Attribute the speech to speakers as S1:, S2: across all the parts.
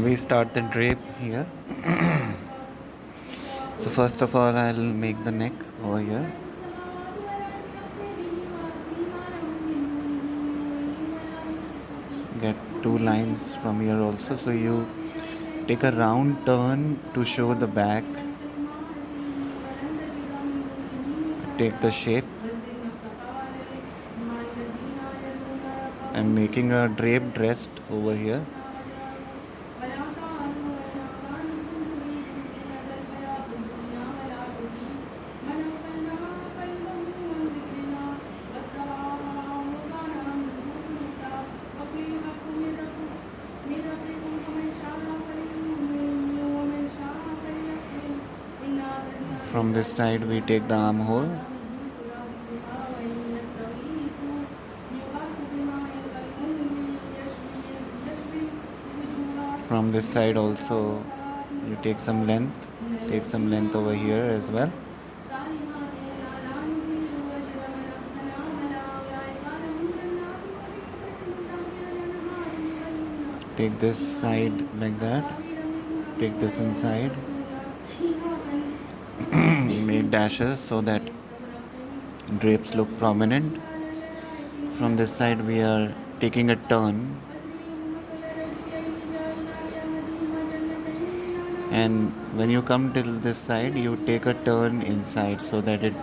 S1: we start the drape here. So first of all, I'll make the neck over here. Get two lines from here also. So you take a round turn to show the back. Take the shape. I'm making a draped rest over here. From this side we take the armhole. From this side also you take some length. Take some length over here as well. Take this side like that. Take this inside. Make dashes so that drapes look prominent. From this side we are taking a turn, and when you come till this side you take a turn inside so that it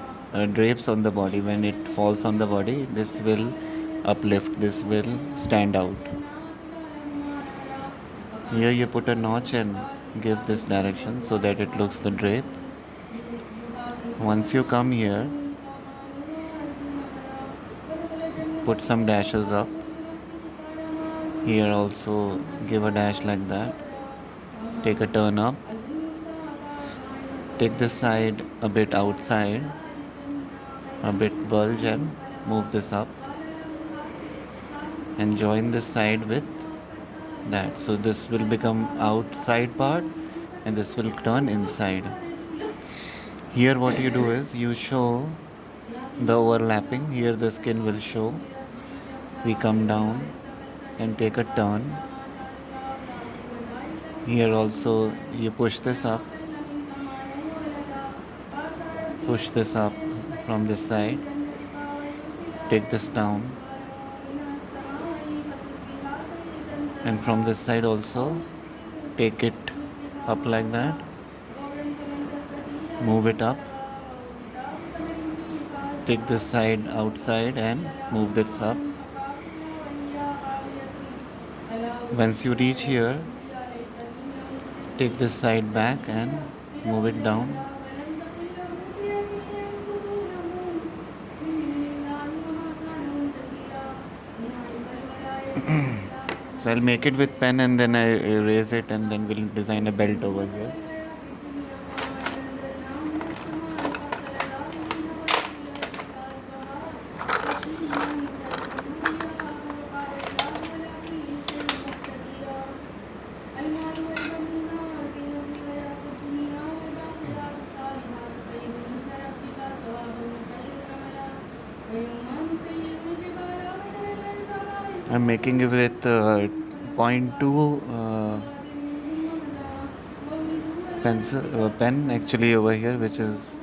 S1: drapes on the body. When it falls on the body, this will uplift, this will stand out. Here you put a notch and give this direction so that it looks the drape. Once you come here, put some dashes up. Here also give a dash like that. Take a turn up. Take this side a bit outside, a bit bulge, and move this up. And join this side with that. So this will become outside part and this will turn inside. Here what you do is you show the overlapping. Here the skin will show. We come down and take a turn. Here also you push this up. Push this up from this side. Take this down. And from this side also take it up like that. Move it up. Take this side outside and move this up. Once you reach here, take this side back and move it down. So I'll make it with pen and then I erase it, and then we'll design a belt over here. I'm making it with 0.2 pen actually over here, which is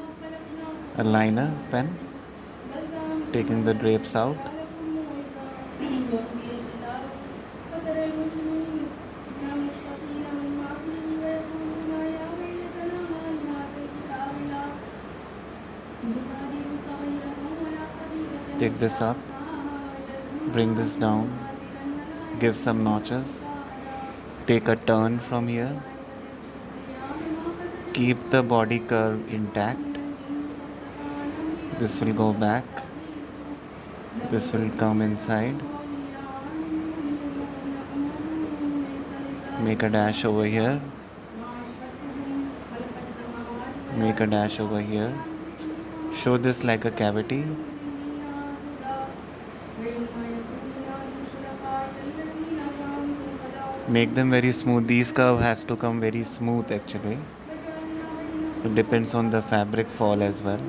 S1: a liner pen. Taking the drapes out. Take this up. Bring this down, give some notches, take a turn from here, keep the body curve intact. This will go back, this will come inside, make a dash over here, make a dash over here, show this like a cavity. Make them very smooth. These curve has to come very smooth actually. It depends on the fabric fall as well.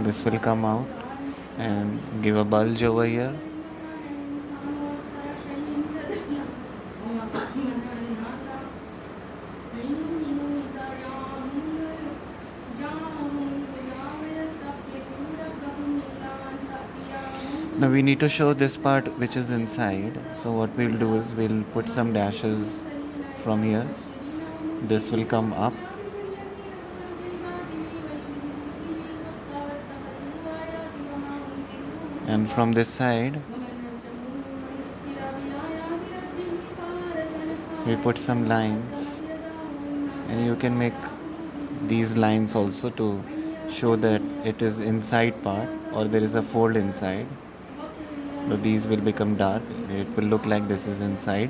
S1: This will come out. and give a bulge over here. Now we need to show this part which is inside. So what we'll do is we'll put some dashes from here. This will come up, and from this side we put some lines, and you can make these lines also to show that it is inside part or there is a fold inside. So these will become dark. It will look like this is inside.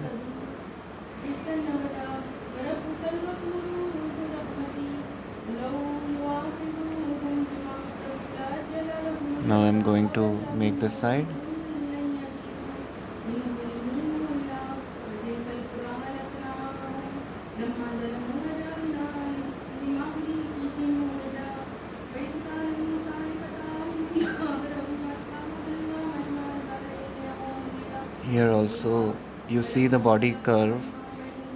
S1: Now I'm going to make this side. Here also you see the body curve,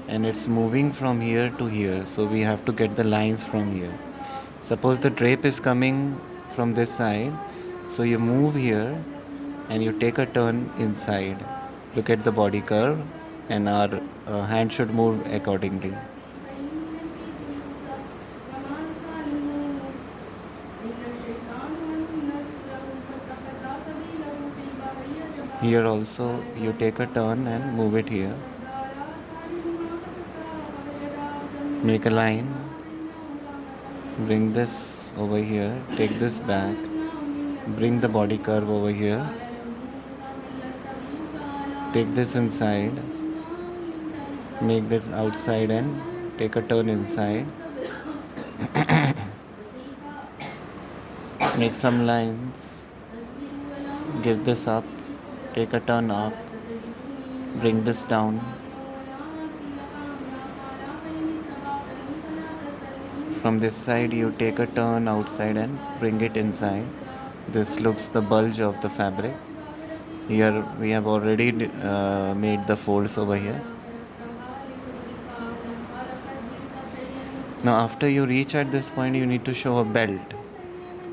S1: and it's moving from here to here, so we have to get the lines from here. Suppose the drape is coming from this side, so you move here and you take a turn inside. Look at the body curve, and our hand should move accordingly. Here also you take a turn and move it here. Make a line. Bring this over here. Take this back. Bring the body curve over here. Take this inside. Make this outside and take a turn inside. Make some lines. Give this up. Take a turn up. Bring this down. From this side you take a turn outside and bring it inside. This looks the bulge of the fabric. Here we have already made the folds over here. Now after you reach at this point, you need to show a belt.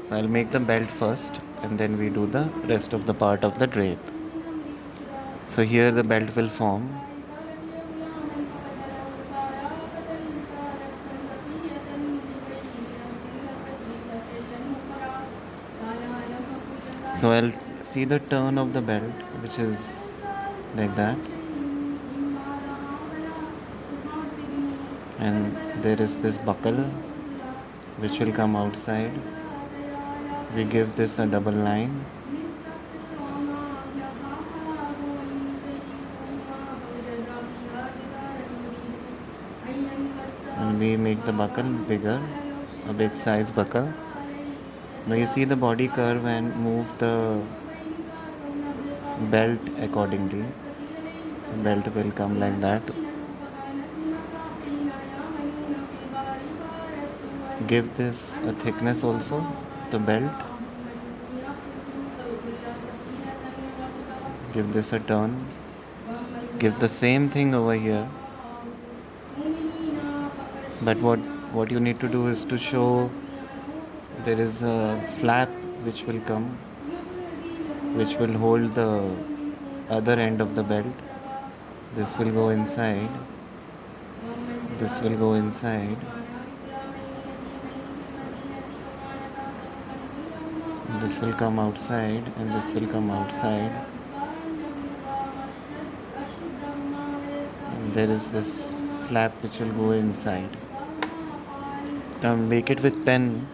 S1: So I'll make the belt first, and then we do the rest of the part of the drape. So here the belt will form. So I'll see the turn of the belt, which is like that. And there is this buckle which will come outside. We give this a double line. And we make the buckle bigger, a big size buckle. Now you see the body curve and move the belt accordingly. So belt will come like that. Give this a thickness also, the belt. Give this a turn. Give the same thing over here. But what you need to do is to show there is a flap which will come, which will hold the other end of the belt. This will go inside. This will go inside. This will come outside, and this will come outside. And there is this flap which will go inside. Now make it with pen.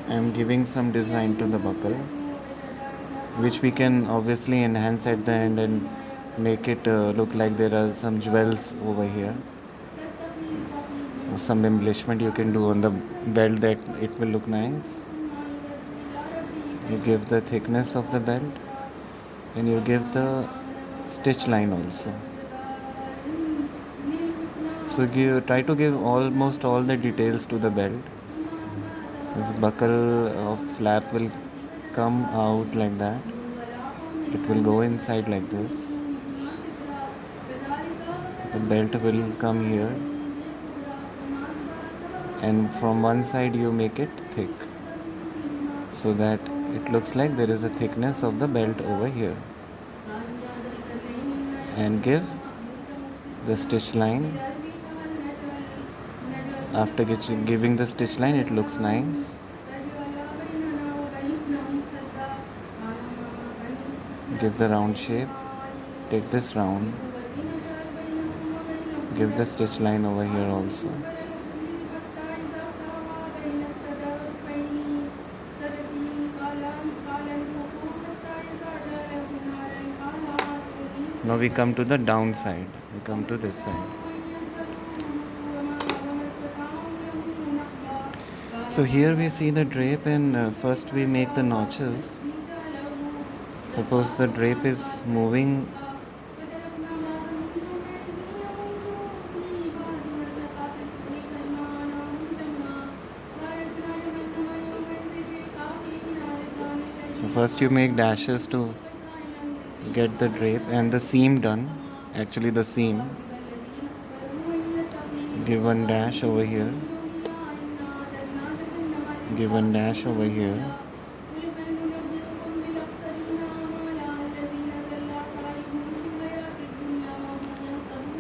S1: I am giving some design to the buckle, which we can obviously enhance at the end and make it look like there are some jewels over here, or some embellishment you can do on the belt that it will look nice. You give the thickness of the belt, and you give the stitch line also. So you try to give almost all the details to the belt. This buckle of flap will come out like that. It will go inside like this. The belt will come here, and from one side you make it thick so that it looks like there is a thickness of the belt over here, and give the stitch line. After giving the stitch line, it looks nice. Give the round shape. Take this round. Give the stitch line over here also. Now we come to the down side. We come to this side. So here we see the drape, and first we make the notches. Suppose the drape is moving so first you make dashes to get the drape and the seam done. Actually the seam. Give one dash over here. Give one dash over here.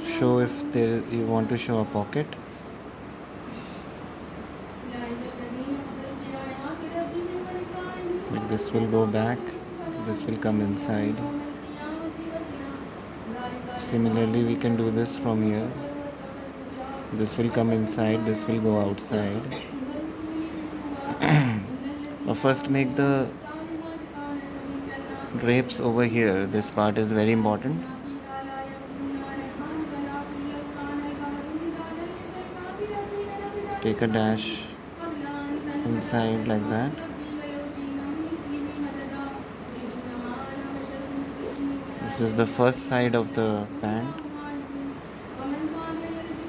S1: Show if you want to show a pocket. Like this will go back. This will come inside. Similarly, we can do this from here. This will come inside. This will go outside. Now first make the drapes over here. This part is very important. Take a dash inside like that. This is the first side of the pant.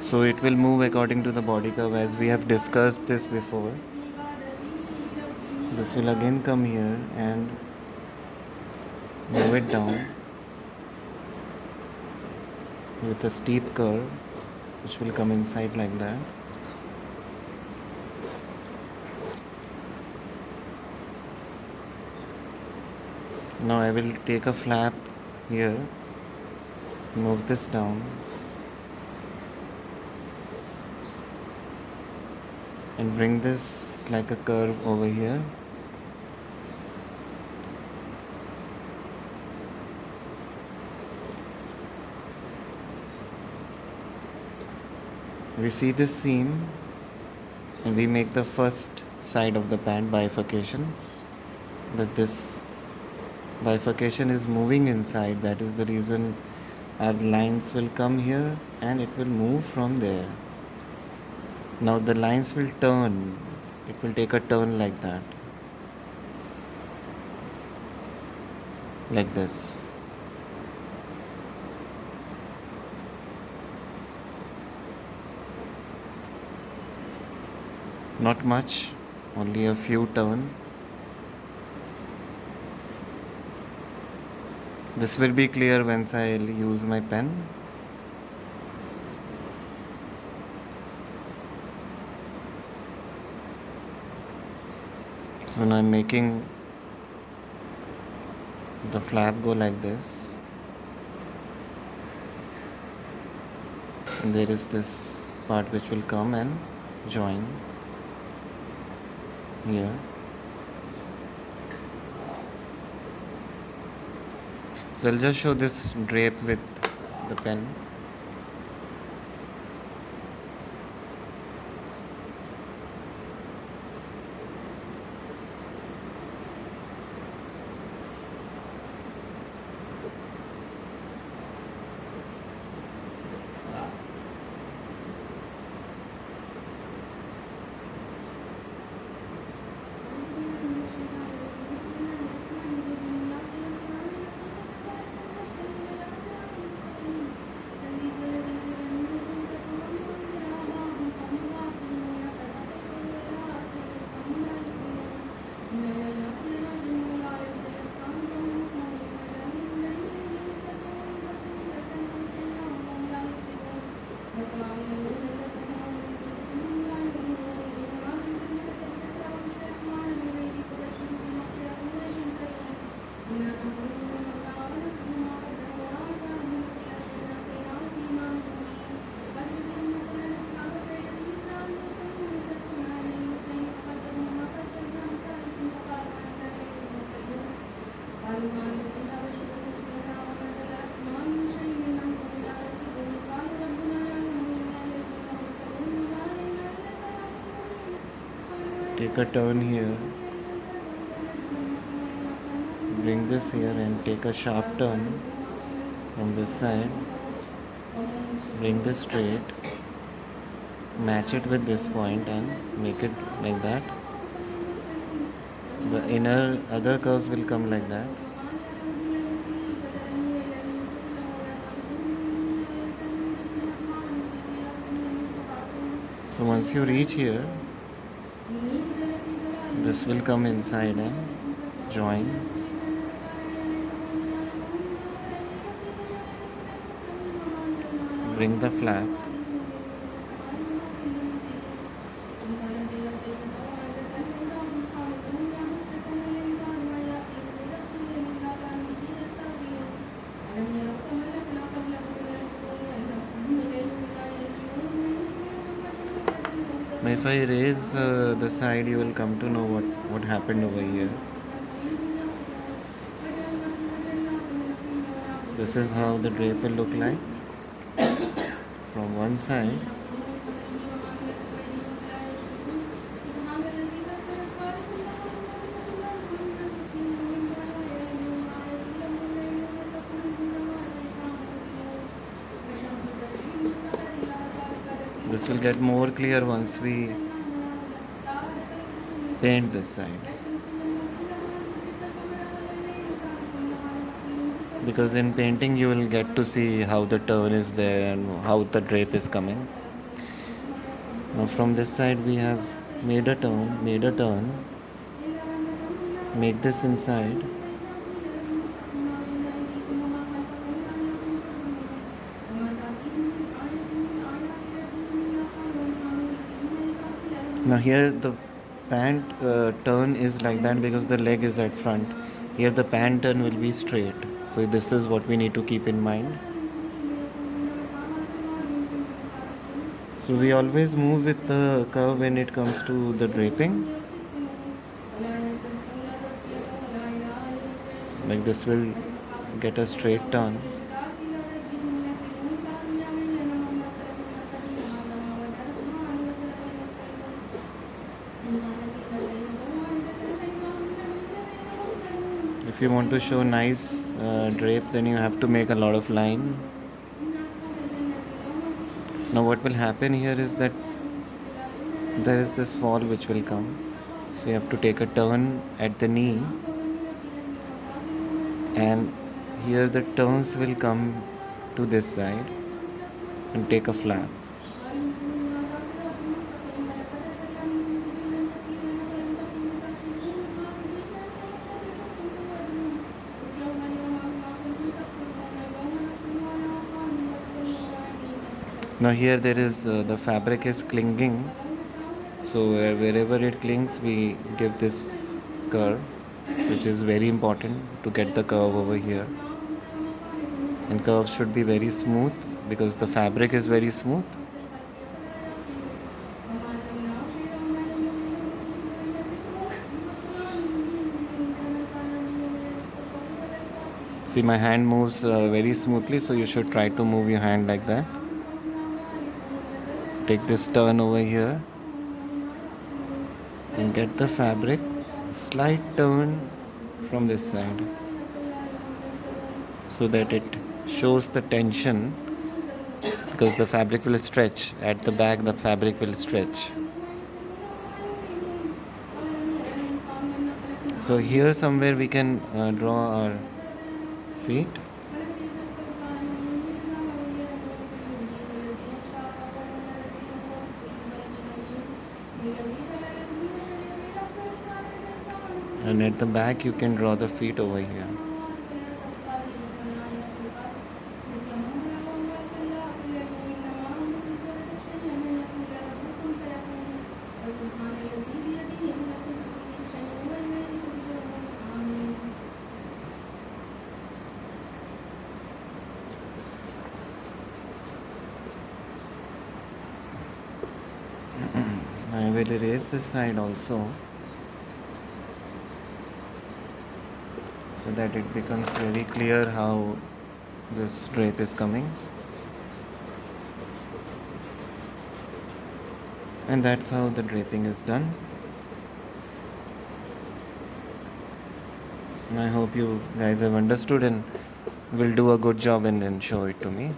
S1: So it will move according to the body curve, as we have discussed this before. This will again come here and move it down with a steep curve, which will come inside like that. Now I will take a flap here, move this down, and bring this like a curve over here. We see this seam and we make the first side of the pant bifurcation, but this bifurcation is moving inside. That is the reason our lines will come here and it will move from there. Now the lines will turn. It will take a turn like that. Like this. Not much, only a few turns. This will be clear once I use my pen. So now I'm making the flap go like this. And there is this part which will come and join here. So I'll just show this drape with the pen. take a turn here, bring this here and take a sharp turn from this side, bring this straight, match it with this point and make it like that. The inner other curves will come like that. So once you reach here, this will come inside and join. Bring the flap. Now if I raise the side, you will come to know what happened over here. This is how the drape will look like from one side. This will get more clear once we paint this side. Because in painting you will get to see how the turn is there and how the drape is coming. Now from this side we have made a turn, make this inside. Now here the pant turn is like that because the leg is at front. Here the pant turn will be straight. So this is what we need to keep in mind. So we always move with the curve when it comes to the draping. Like this will get a straight turn. If you want to show nice drape, then you have to make a lot of line. Now what will happen here is that there is this fall which will come. So you have to take a turn at the knee, and here the turns will come to this side and take a flap. Now here there is the fabric is clinging, so wherever it clings we give this curve, which is very important to get the curve over here. And curves should be very smooth because the fabric is very smooth. See, my hand moves very smoothly, so you should try to move your hand like that. Take this turn over here and get the fabric, slight turn from this side so that it shows the tension, because the fabric will stretch. At the back the fabric will stretch. So here somewhere we can draw our feet. And at the back you can draw the feet over here. I will erase this side also, so that it becomes very clear how this drape is coming. And that's how the draping is done. I hope you guys have understood and will do a good job and then show it to me.